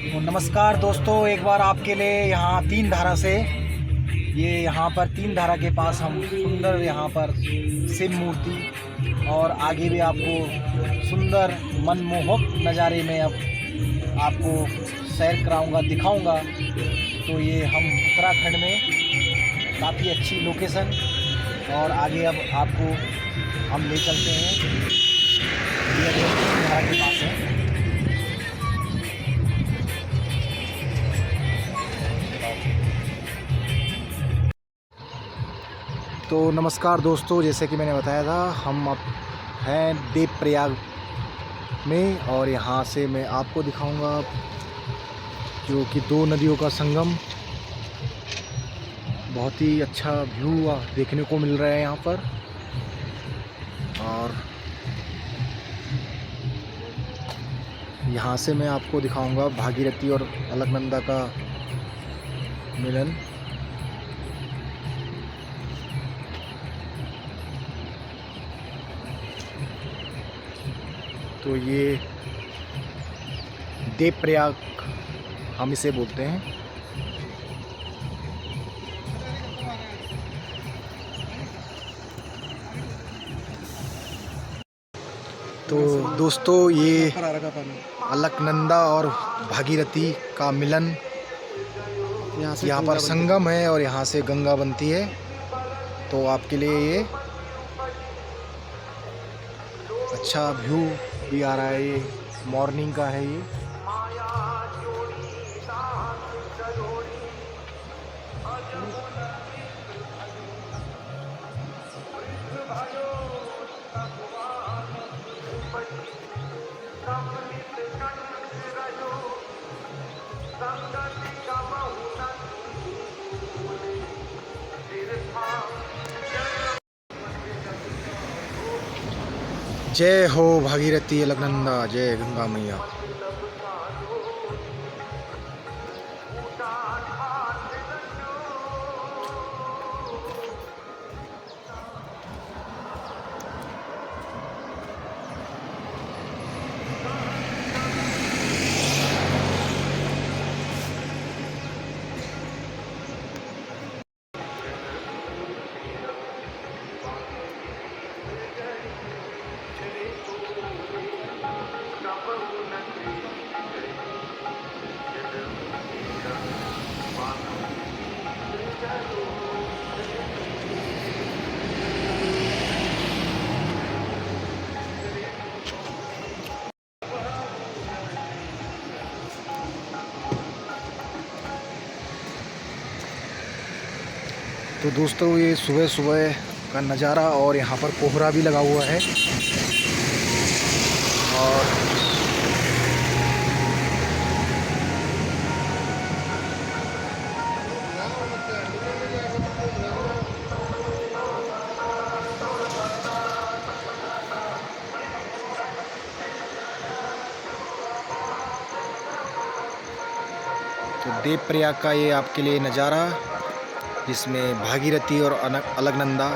तो नमस्कार दोस्तों, एक बार आपके लिए यहाँ तीन धारा से यहाँ पर तीन धारा के पास हम सुंदर यहाँ पर शिव मूर्ति और आगे भी आपको सुंदर मनमोहक नज़ारे में अब आपको सैर कराऊंगा, दिखाऊंगा। तो ये हम उत्तराखंड में काफ़ी अच्छी लोकेशन और आगे अब आपको हम ले चलते हैं। ये तीन धारा के पास है। तो नमस्कार दोस्तों, जैसे कि मैंने बताया था, हम अब हैं देवप्रयाग में और यहाँ से मैं आपको दिखाऊंगा जो कि दो नदियों का संगम। बहुत ही अच्छा व्यू देखने को मिल रहा है यहाँ पर। और यहाँ से मैं आपको दिखाऊंगा भागीरथी और अलकनंदा का मिलन। तो ये देवप्रयाग हम इसे बोलते हैं। तो दोस्तों, ये अलकनंदा और भागीरथी का मिलन, यहाँ पर संगम है और यहाँ से गंगा बनती है। तो आपके लिए ये अच्छा व्यू भी आ रहा है। ये मॉर्निंग का है। ये जय हो भागीरथी अलकनंदा, जय गंगा मैया। तो दोस्तों, ये सुबह सुबह का नज़ारा और यहाँ पर कोहरा भी लगा हुआ है। और तो देवप्रयाग का ये आपके लिए नज़ारा, जिसमें भागीरथी और अलकनंदा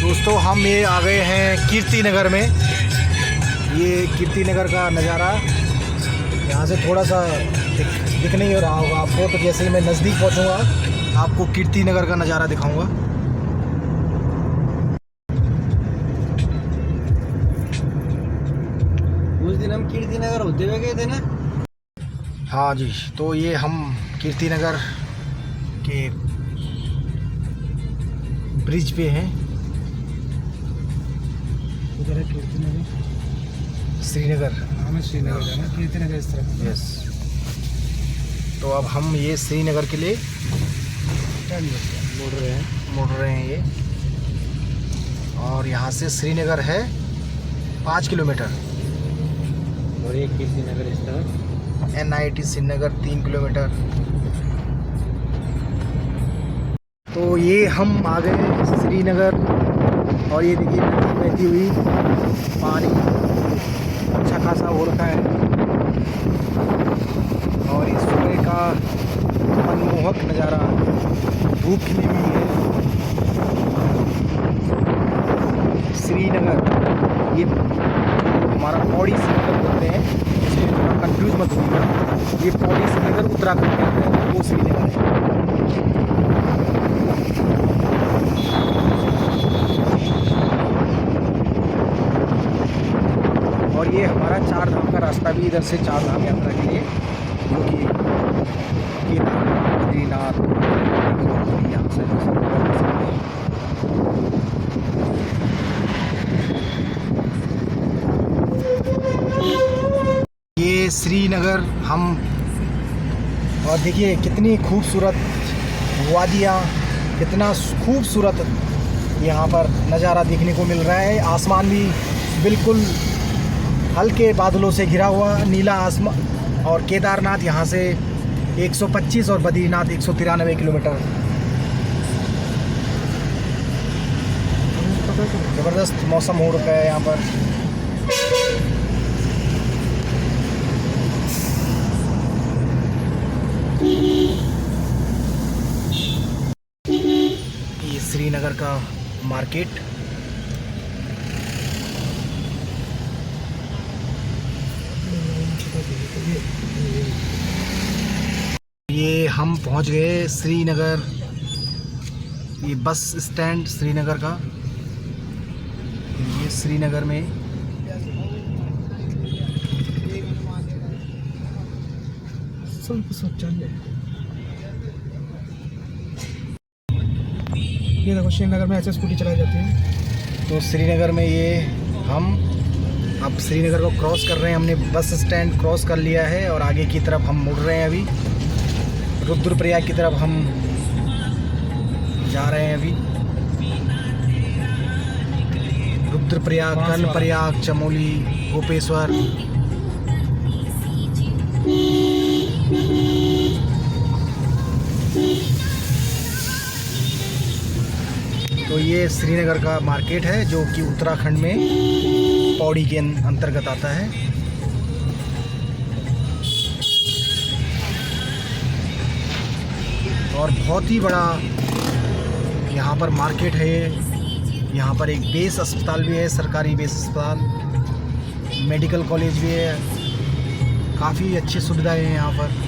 दोस्तों, हम ये आ गए हैं कीर्ति नगर में। ये कीर्ति नगर का नज़ारा यहाँ से थोड़ा सा दिख नहीं हो रहा होगा आपको। तो जैसे ही मैं नज़दीक पहुँचूँगा आपको कीर्ति नगर का नज़ारा दिखाऊंगा। उस दिन हम कीर्ति नगर होते हुए गए थे ना। हाँ जी, तो ये हम कीर्ति नगर के ब्रिज पे हैं। उधर है कीर्ति नगर, श्रीनगर। हमें श्रीनगर जाना, कीर्ति नगर इस तरफ। यस, तो अब हम ये श्रीनगर के लिए मुड़ रहे हैं ये। और यहाँ से श्रीनगर है 5 किलोमीटर और एक कीर्ति नगर इस तरफ। NIT Srinagar 3 kilometre. तो ये हम आ गए श्रीनगर और ये देखिए नदी बहती हुई, पानी अच्छा खासा हो रखा है और इस सुबह का मनमोहक नज़ारा, धूप खिली हुई है। श्रीनगर ये हमारा पौड़ी श्रीनगर बोलते हैं, इसमें थोड़ा कंफ्यूज मत होइएगा। ये पौड़ी श्रीनगर उत्तराखंड के अंदर है, वो श्रीनगर है। और ये हमारा 4 धाम का रास्ता भी इधर से 4 धाम यात्रा के लिए, जो कि केदारनाथ, बद्रीनाथ, यहाँ से ये श्रीनगर हम। और देखिए कितनी खूबसूरत वादियाँ, कितना खूबसूरत यहाँ पर नज़ारा देखने को मिल रहा है। आसमान भी बिल्कुल हल्के बादलों से घिरा हुआ नीला आसमान। और केदारनाथ यहाँ से 125 और बद्रीनाथ 193 किलोमीटर। ज़बरदस्त मौसम हो रखा है यहाँ पर। ये श्रीनगर का मार्केट। ये हम पहुंच गए श्रीनगर, ये बस स्टैंड श्रीनगर का। ये श्रीनगर में ये देखो श्रीनगर में ऐसे स्कूटी चलाई जाती है। तो श्रीनगर में ये हम अब श्रीनगर को क्रॉस कर रहे हैं। हमने बस स्टैंड क्रॉस कर लिया है और आगे की तरफ हम मुड़ रहे हैं। अभी रुद्रप्रयाग की तरफ हम जा रहे हैं। अभी रुद्रप्रयाग, कर्णप्रयाग, चमोली, गोपेश्वर। तो ये श्रीनगर का मार्केट है जो कि उत्तराखंड में पौड़ी के अंतर्गत आता है। और बहुत ही बड़ा यहाँ पर मार्केट है। यहाँ पर एक बेस अस्पताल भी है, सरकारी बेस अस्पताल, मेडिकल कॉलेज भी है। काफ़ी अच्छी सुविधाएं हैं यहाँ पर।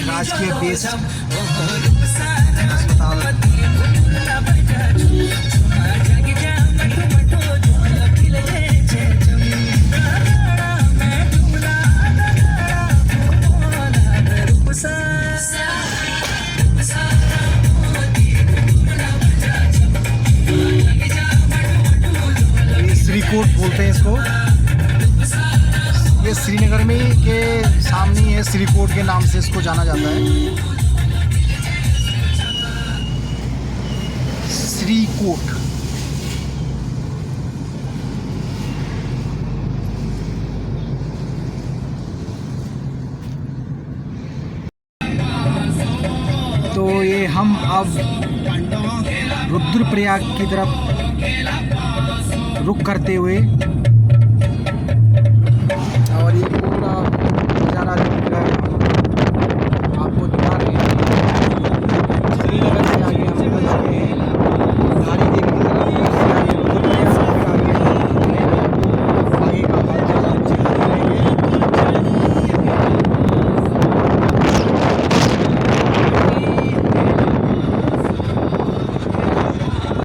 राजकीय बेस अस्पताल। इसको। ये श्रीनगर में के सामने ही है, श्रीकोट के नाम से इसको जाना जाता है, श्रीकोट। तो ये हम अब रुद्रप्रयाग की तरफ रुख करते हुए